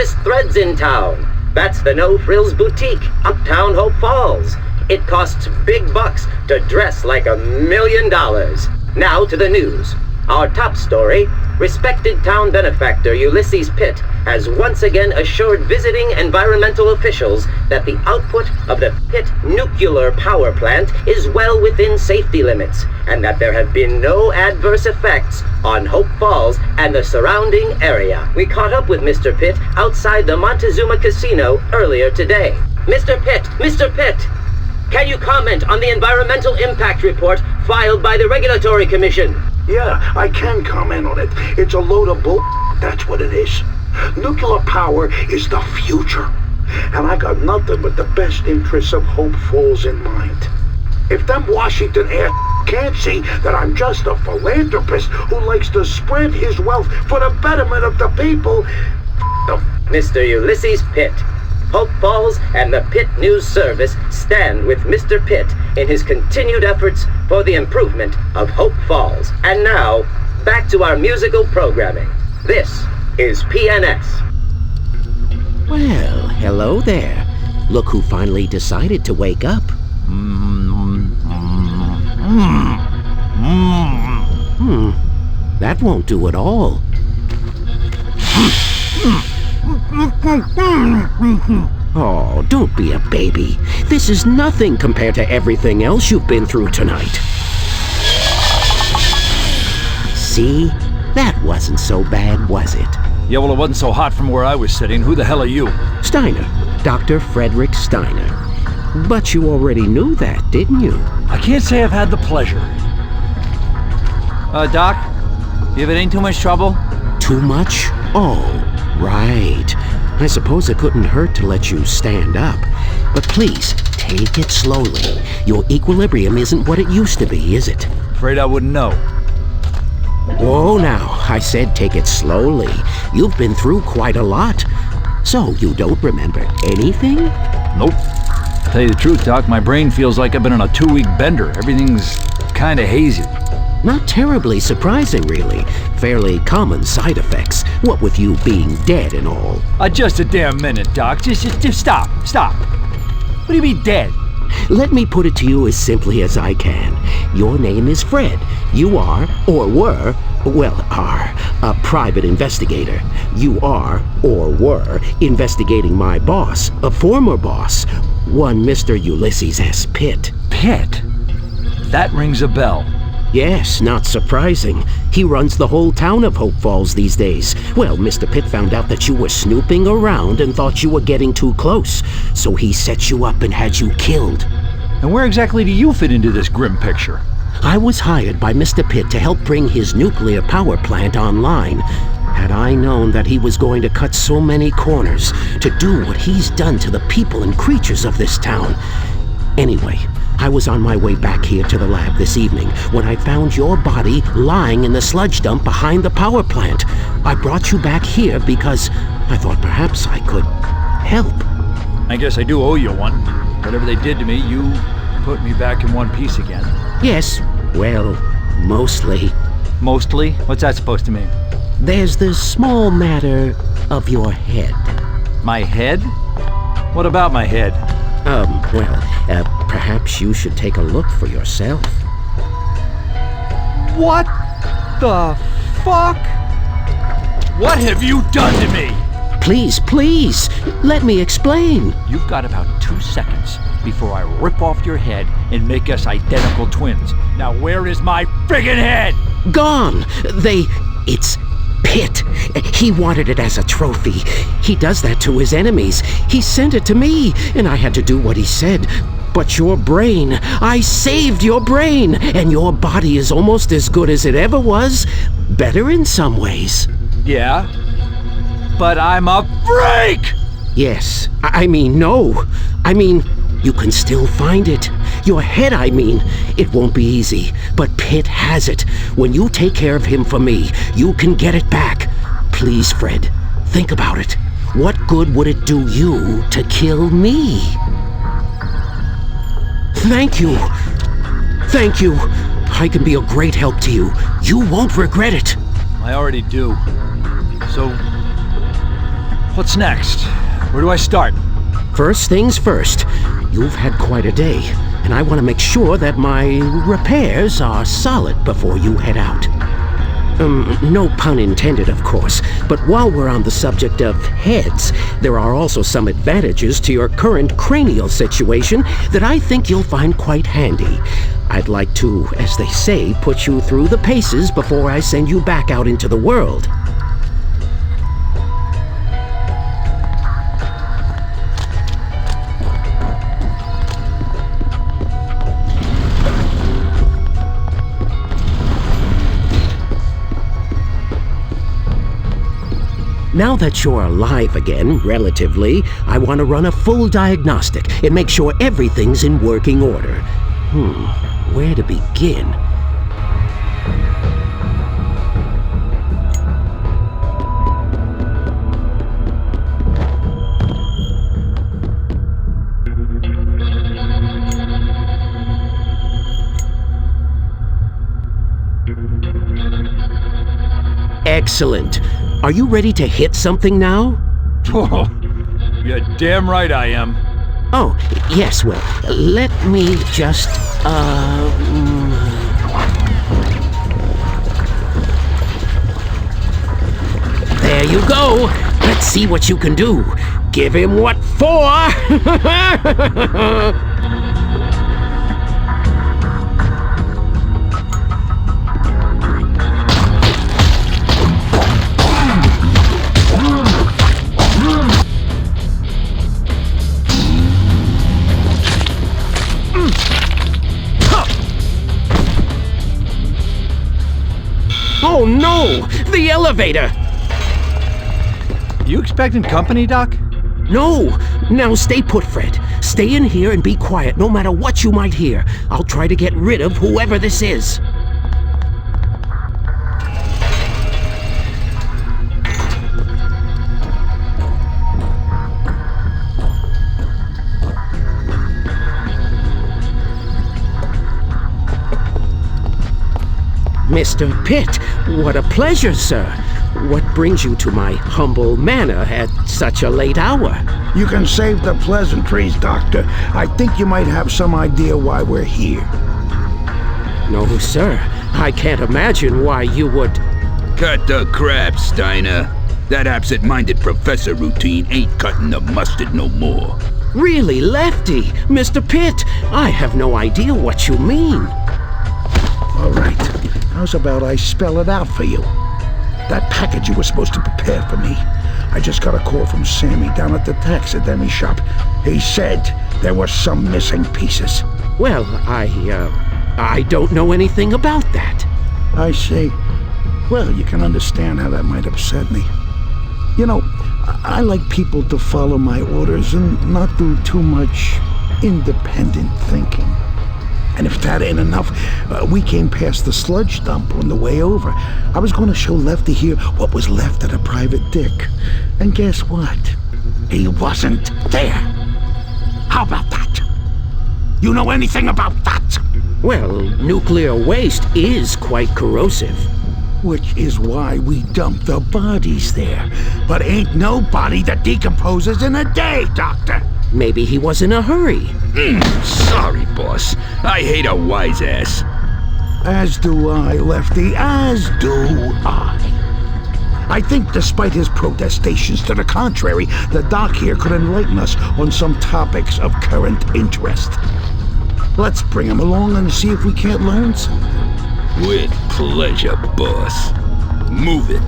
hottest threads in town. That's the No Frills Boutique, uptown Hope Falls. It costs big bucks to dress like $1 million. Now to the news. Our top story, respected town benefactor Ulysses Pitt has once again assured visiting environmental officials that the output of the Pitt nuclear power plant is well within safety limits, and that there have been no adverse effects on Hope Falls and the surrounding area. We caught up with Mr. Pitt outside the Montezuma Casino earlier today. Mr. Pitt, can you comment on the environmental impact report filed by the Regulatory Commission? Yeah, I can comment on it. It's a load of bull, that's what it is. Nuclear power is the future. And I got nothing but the best interests of Hope Falls in mind. If them Washington ass can't see that I'm just a philanthropist who likes to spread his wealth for the betterment of the people, them. Mr. Ulysses Pitt. Hope Falls and the Pitt News Service stand with Mr. Pitt in his continued efforts for the improvement of Hope Falls. And now, back to our musical programming. This is PNS. Well, hello there. Look who finally decided to wake up. That won't do at all. Oh, don't be a baby. This is nothing compared to everything else you've been through tonight. See? That wasn't so bad, was it? Yeah, well, it wasn't so hot from where I was sitting. Who the hell are you? Steiner. Dr. Frederick Steiner. But you already knew that, didn't you? I can't say I've had the pleasure. Doc? If it ain't too much trouble? Too much? Oh, right. I suppose it couldn't hurt to let you stand up. But please, take it slowly. Your equilibrium isn't what it used to be, is it? Afraid I wouldn't know. Whoa now, I said take it slowly. You've been through quite a lot. So you don't remember anything? Nope. Tell you the truth, Doc, my brain feels like I've been on a 2-week bender. Everything's kinda hazy. Not terribly surprising, really. Fairly common side effects, what with you being dead and all. Just a damn minute, Doc. Just stop. What do you mean dead? Let me put it to you as simply as I can. Your name is Fred. You are, or were, a private investigator. You are, or were, investigating my boss, a former boss, one Mr. Ulysses S. Pitt. Pitt? That rings a bell. Yes, not surprising. He runs the whole town of Hope Falls these days. Well, Mr. Pitt found out that you were snooping around and thought you were getting too close, so he set you up and had you killed. And where exactly do you fit into this grim picture? I was hired by Mr. Pitt to help bring his nuclear power plant online. Had I known that he was going to cut so many corners to do what he's done to the people and creatures of this town. Anyway, I was on my way back here to the lab this evening when I found your body lying in the sludge dump behind the power plant. I brought you back here because I thought perhaps I could help. I guess I do owe you one. Whatever they did to me, you put me back in one piece again. Yes, well, mostly. Mostly? What's that supposed to mean? There's the small matter of your head. My head? What about my head? Perhaps you should take a look for yourself. What the fuck? What have you done to me? Please, let me explain. You've got about 2 seconds before I rip off your head and make us identical twins. Now where is my friggin' head? Gone! It's Pitt. He wanted it as a trophy. He does that to his enemies. He sent it to me, and I had to do what he said. But your brain, I saved your brain, and your body is almost as good as it ever was. Better in some ways. Yeah? But I'm a freak! Yes, no. You can still find it. Your head, It won't be easy, but Pitt has it. When you take care of him for me, you can get it back. Please, Fred, think about it. What good would it do you to kill me? Thank you. I can be a great help to you. You won't regret it. I already do. So, What's next? Where do I start? First things first, you've had quite a day, and I want to make sure that my repairs are solid before you head out. No pun intended, of course, but while we're on the subject of heads, there are also some advantages to your current cranial situation that I think you'll find quite handy. I'd like to, as they say, put you through the paces before I send you back out into the world. Now that you're alive again, relatively, I want to run a full diagnostic and make sure everything's in working order. Where to begin? Excellent. Are you ready to hit something now? Oh, you're damn right I am. Oh, yes, well, let me just, There you go. Let's see what you can do. Give him what for? Oh no! The elevator! You expecting company, Doc? No! Now stay put, Fred. Stay in here and be quiet no matter what you might hear. I'll try to get rid of whoever this is. Mr. Pitt, what a pleasure, sir. What brings you to my humble manor at such a late hour? You can save the pleasantries, Doctor. I think you might have some idea why we're here. No, sir. I can't imagine why you would... Cut the crap, Steiner. That absent-minded professor routine ain't cutting the mustard no more. Really, Lefty? Mr. Pitt, I have no idea what you mean. All right. How's about I spell it out for you? That package you were supposed to prepare for me. I just got a call from Sammy down at the taxidermy shop. He said there were some missing pieces. Well, I don't know anything about that. I see. Well, you can understand how that might upset me. You know, I like people to follow my orders and not do too much independent thinking. And if that ain't enough, we came past the sludge dump on the way over. I was going to show Lefty here what was left of the private dick. And guess what? He wasn't there. How about that? You know anything about that? Well, nuclear waste is quite corrosive. Which is why we dumped the bodies there. But ain't no body that decomposes in a day, Doctor. Maybe he was in a hurry. Sorry, boss. I hate a wise ass. As do I, Lefty, as do I. I think despite his protestations to the contrary, the doc here could enlighten us on some topics of current interest. Let's bring him along and see if we can't learn something. With pleasure, boss. Move it.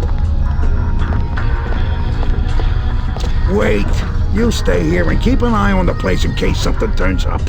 Wait. You stay here and keep an eye on the place in case something turns up.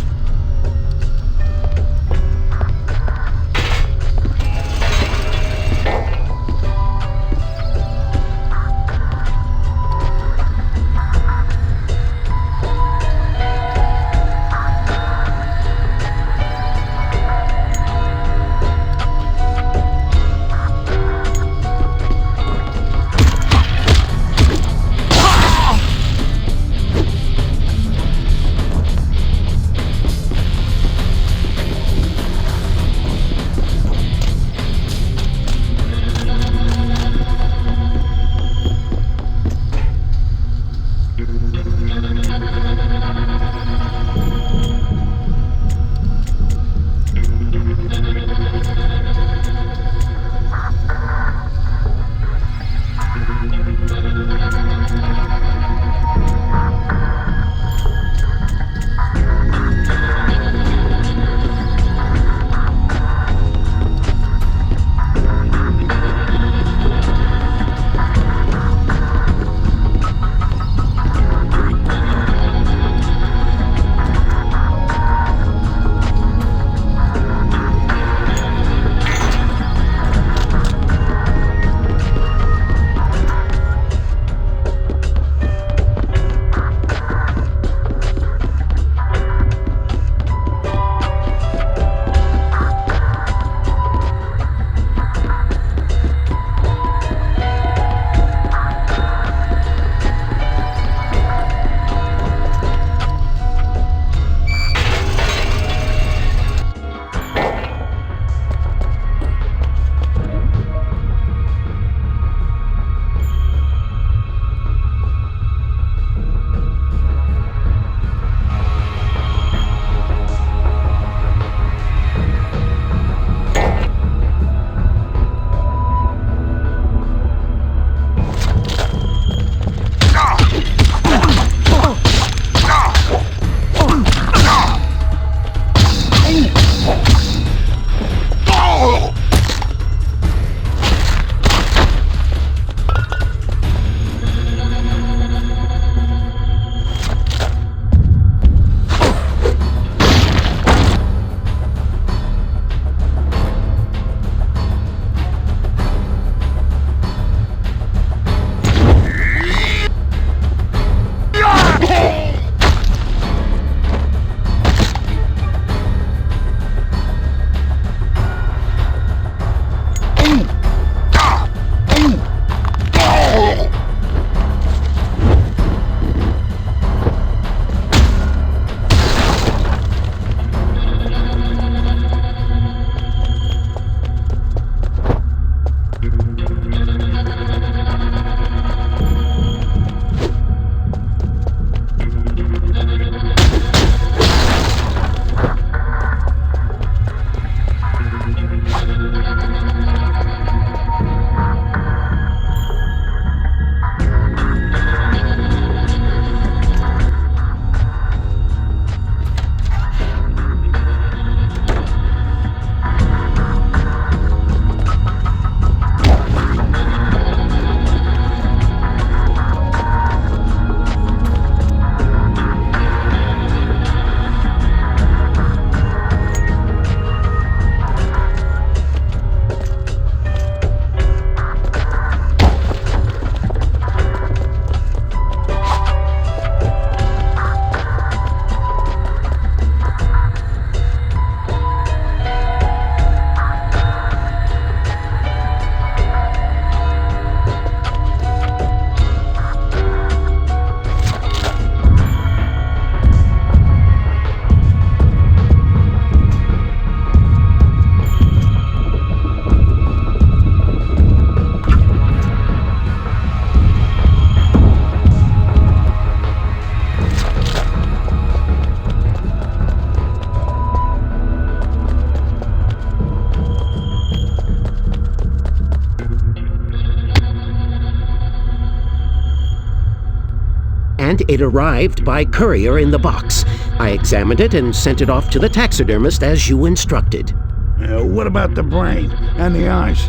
and it arrived by courier in the box. I examined it and sent it off to the taxidermist as you instructed. What about the brain and the eyes?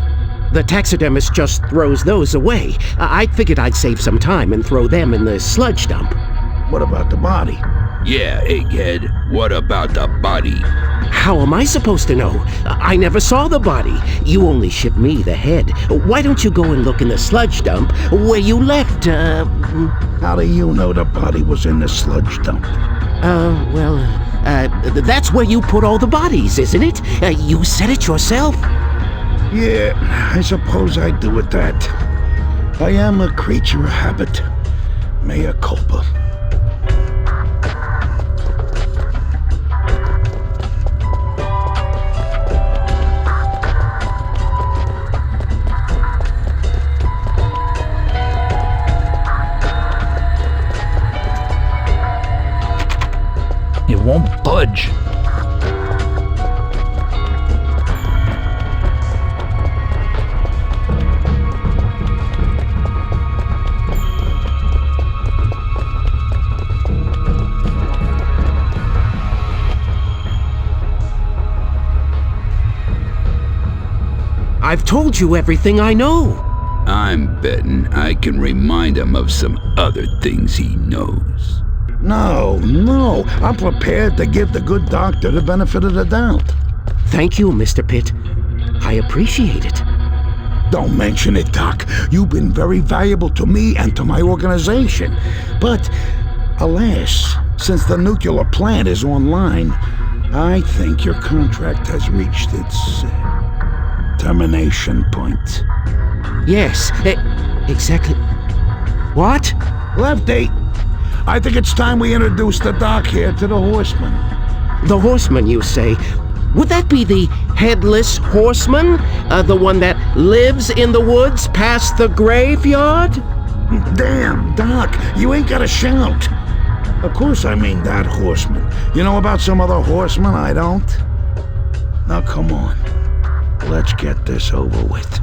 The taxidermist just throws those away. I figured I'd save some time and throw them in the sludge dump. What about the body? Yeah, Egghead, what about the body? How am I supposed to know? I never saw the body. You only shipped me the head. Why don't you go and look in the sludge dump where you left, How do you know the body was in the sludge dump? That's where you put all the bodies, isn't it? You said it yourself. Yeah, I suppose I do with that. I am a creature of habit. Mea culpa. It won't budge. I've told you everything I know. I'm betting I can remind him of some other things he knows. No, I'm prepared to give the good doctor the benefit of the doubt. Thank you, Mr. Pitt. I appreciate it. Don't mention it, Doc. You've been very valuable to me and to my organization. But, alas, since the nuclear plant is online, I think your contract has reached its termination point. Yes, exactly. What? Lefty, I think it's time we introduce the Doc here to the Horseman. The Horseman, you say? Would that be the Headless Horseman? The one that lives in the woods past the graveyard? Damn, Doc, you ain't gotta shout. Of course I mean that Horseman. You know about some other horseman I don't? Now come on, let's get this over with.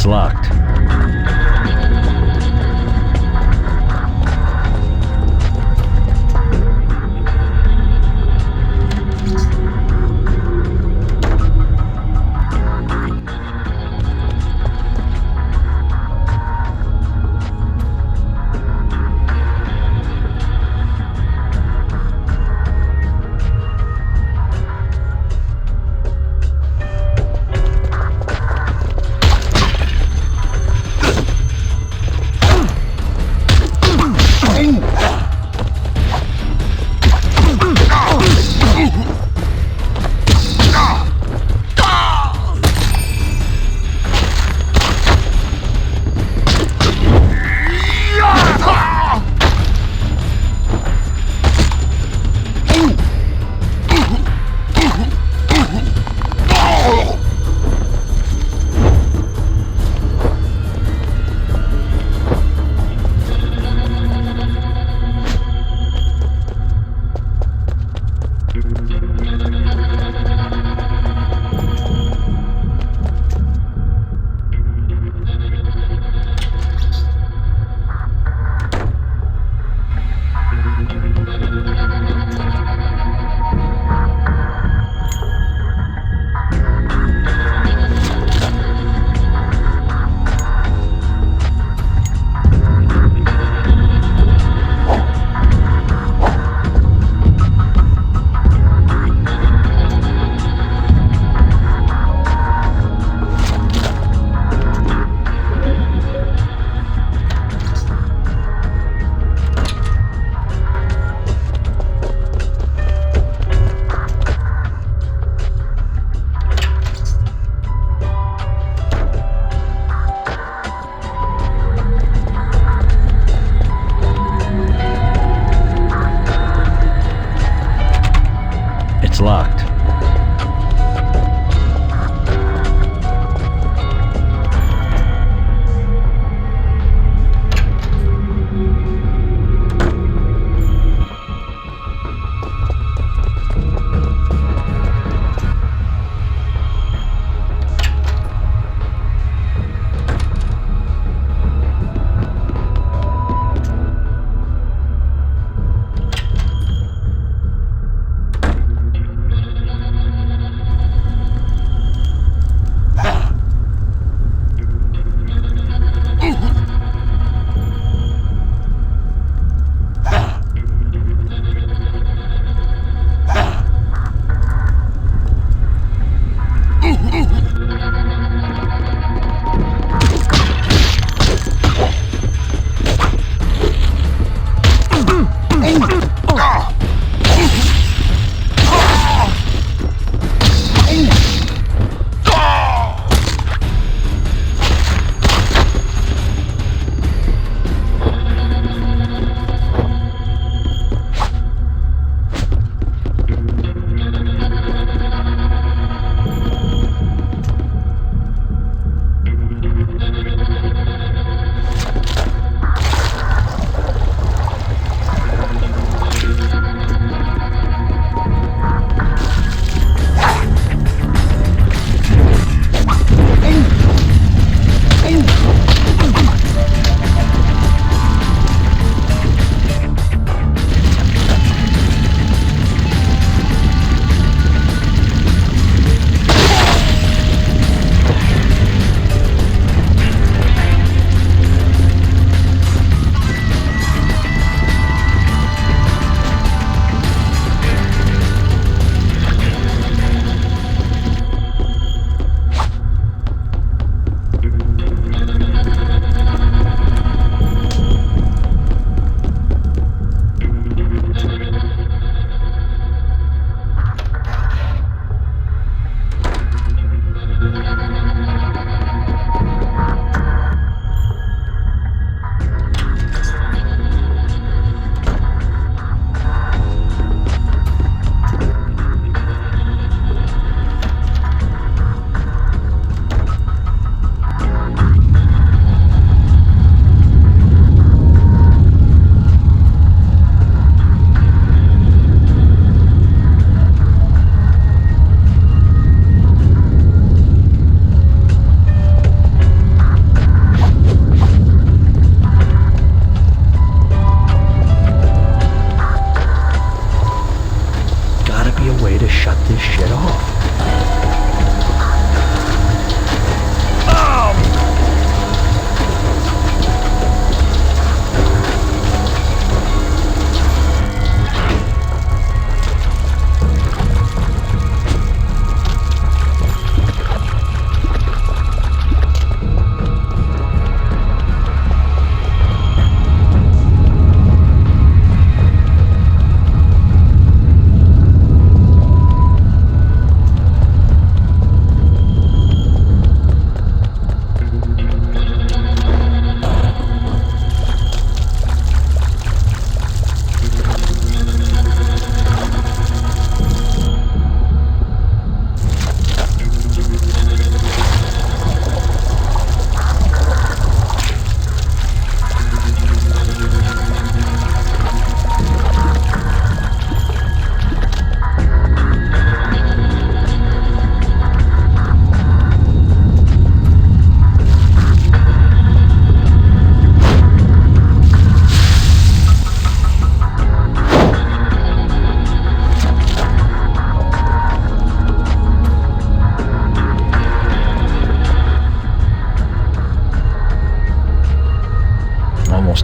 locked. It's locked. be a way to shut this shit off.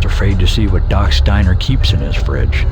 Afraid to see what Doc Steiner keeps in his fridge.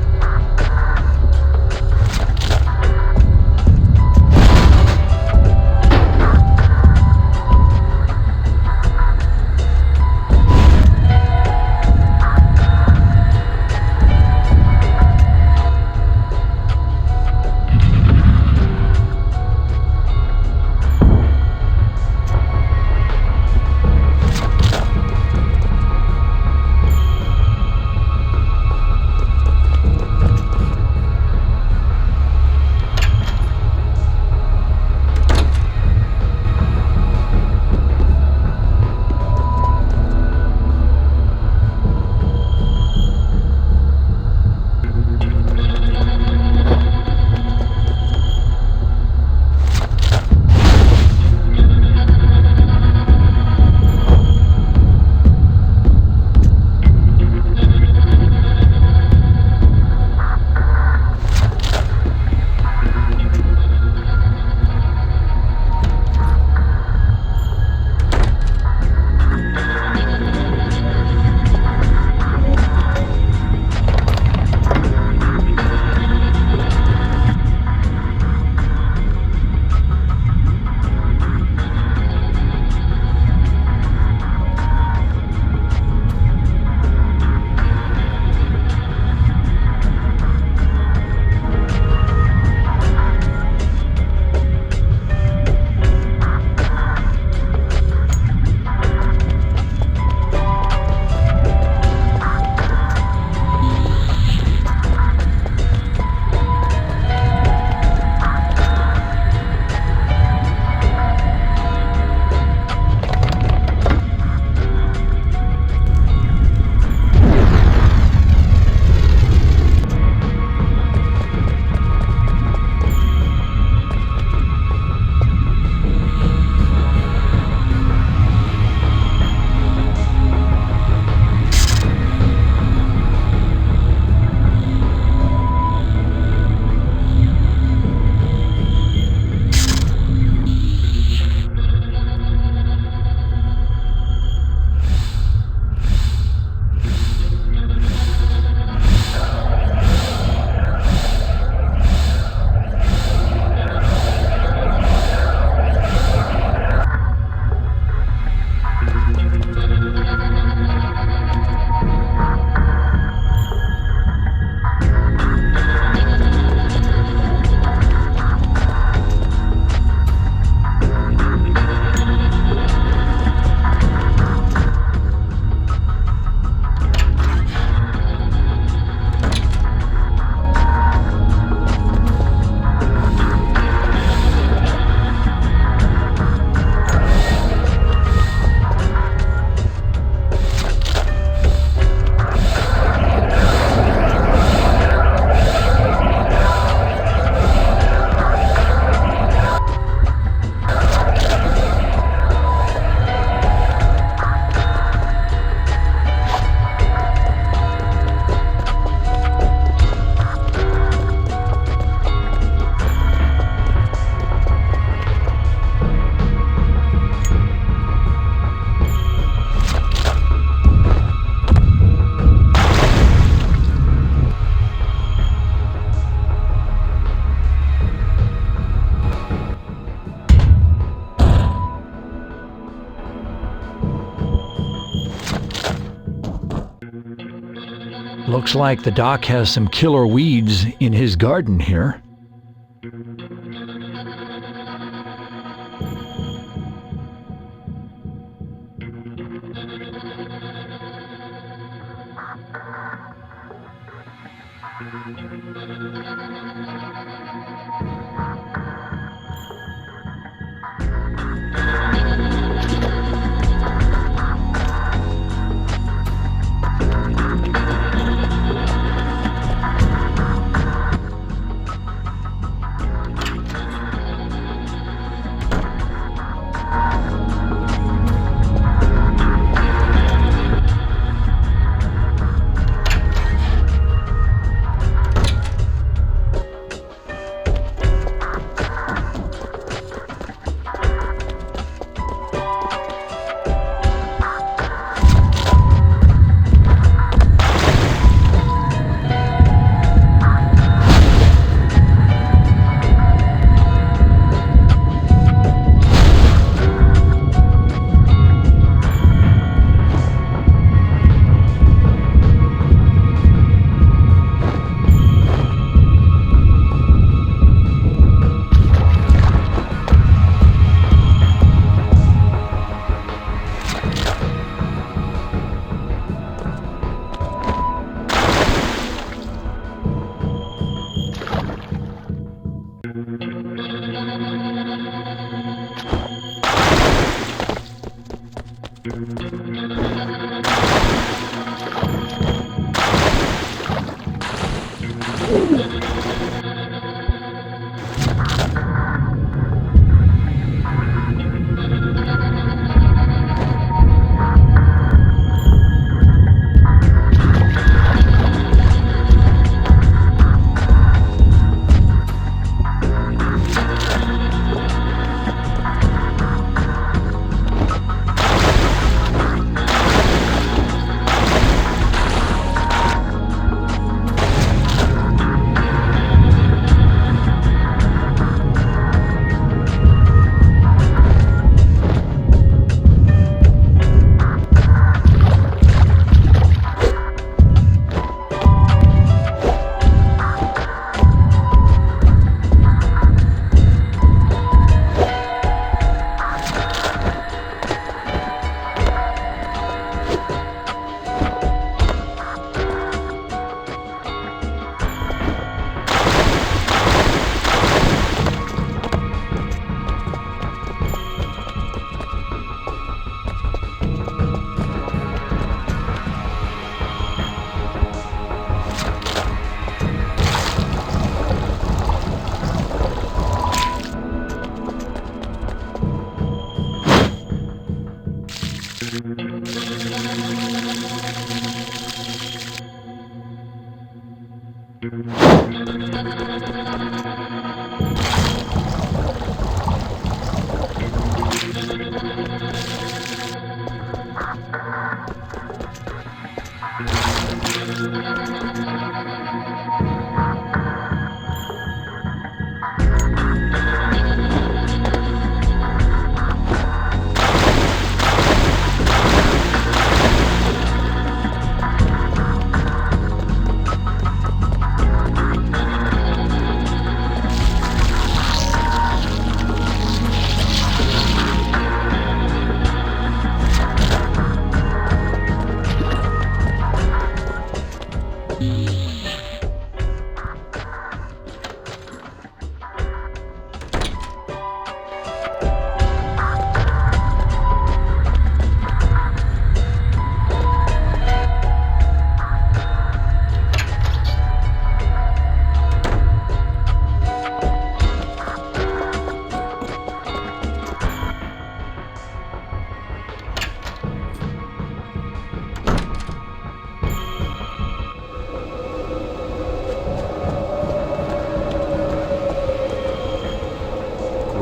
Looks like the doc has some killer weeds in his garden here.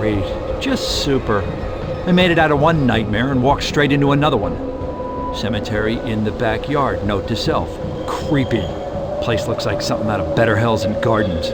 Great. Just super. I made it out of one nightmare and walked straight into another one. Cemetery in the backyard, note to self. Creepy. Place looks like something out of Better Hells and Gardens.